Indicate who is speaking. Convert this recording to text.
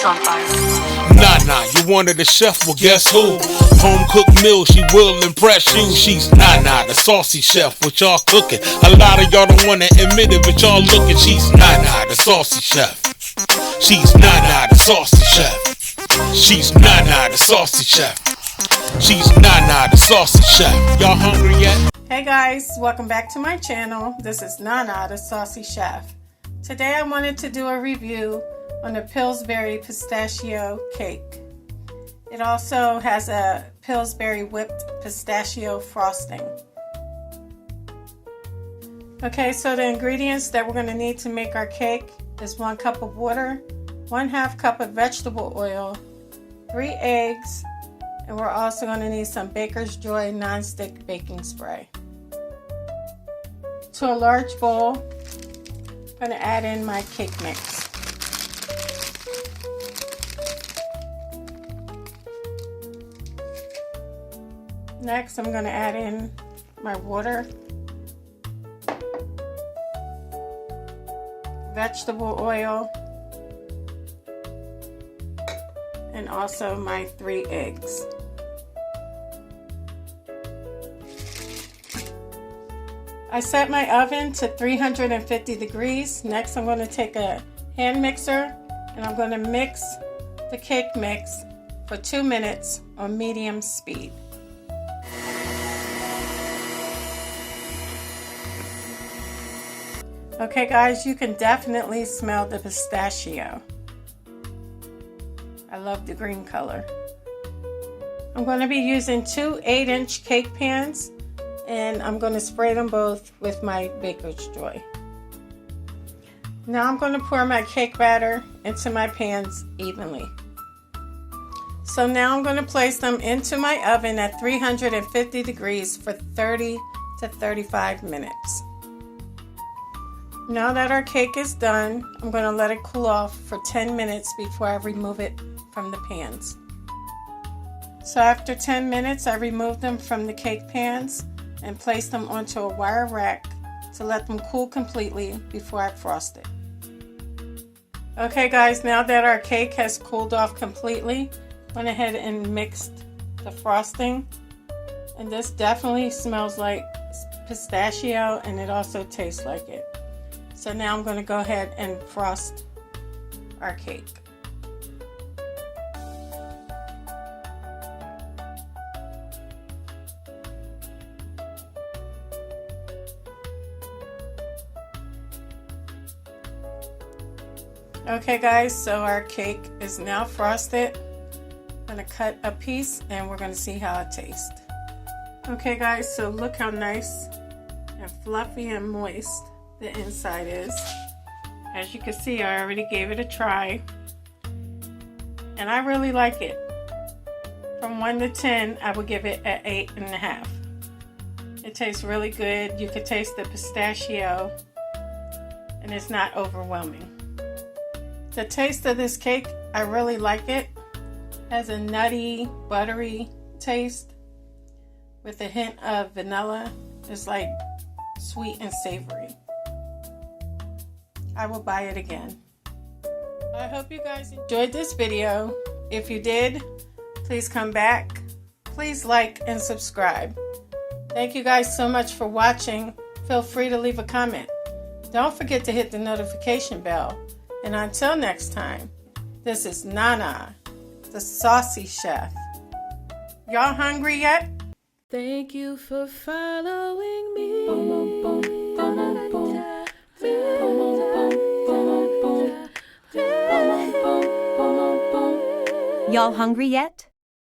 Speaker 1: on fire.
Speaker 2: Nana, you wanted a chef, well guess who? Home cooked meal, she will impress you. She's Nana, the saucy chef, what y'all cooking. A lot of y'all don't wanna admit it, but y'all looking. She's Nana, the saucy chef. She's Nana, the saucy chef. She's Nana, the saucy chef. She's Nana, the saucy chef. Y'all hungry yet?
Speaker 3: Hey guys, welcome back to my channel. This is Nana, the Saucy Chef. Today I wanted to do a review on the Pillsbury Pistachio cake. It also has a Pillsbury whipped pistachio frosting. Okay, so the ingredients that we're going to need to make our cake is 1 cup of water, 1/2 cup of vegetable oil, 3 eggs, and we're also going to need some Baker's Joy non-stick baking spray. To a large bowl, I'm going to add in my cake mix. Next, I'm going to add in my water, vegetable oil, and also my 3 eggs. I set my oven to 350 degrees. Next, I'm going to take a hand mixer and I'm going to mix the cake mix for 2 minutes on medium speed. Okay guys, you can definitely smell the pistachio. I love the green color. I'm going to be using 2 8-inch cake pans, and I'm going to spray them both with my Baker's Joy. Now I'm going to pour my cake batter into my pans evenly. So now I'm going to place them into my oven at 350 degrees for 30 to 35 minutes. Now that our cake is done, I'm going to let it cool off for 10 minutes before I remove it from the pans. So after 10 minutes, I removed them from the cake pans and placed them onto a wire rack to let them cool completely before I frost it. Okay guys, now that our cake has cooled off completely, went ahead and mixed the frosting, and this definitely smells like pistachio and it also tastes like it. So now I'm going to go ahead and frost our cake. Okay guys, so our cake is now frosted. I'm going to cut a piece and we're going to see how it tastes. Okay guys, so look how nice and fluffy and moist the inside is. As you can see, I already gave it a try and I really like it. From 1 to 10, I would give it an 8.5. It tastes really good. You can taste the pistachio and it's not overwhelming. The taste of this cake, I really like it. It has a nutty, buttery taste with a hint of vanilla. It's like sweet and savory. I will buy it again. I hope you guys enjoyed this video. If you did, please come back. Please like and subscribe. Thank you guys so much for watching. Feel free to leave a comment. Don't forget to hit the notification bell. And until next time, this is Nana, the Saucy Chef. Y'all hungry yet?
Speaker 4: Thank you for following me.
Speaker 5: Y'all hungry yet?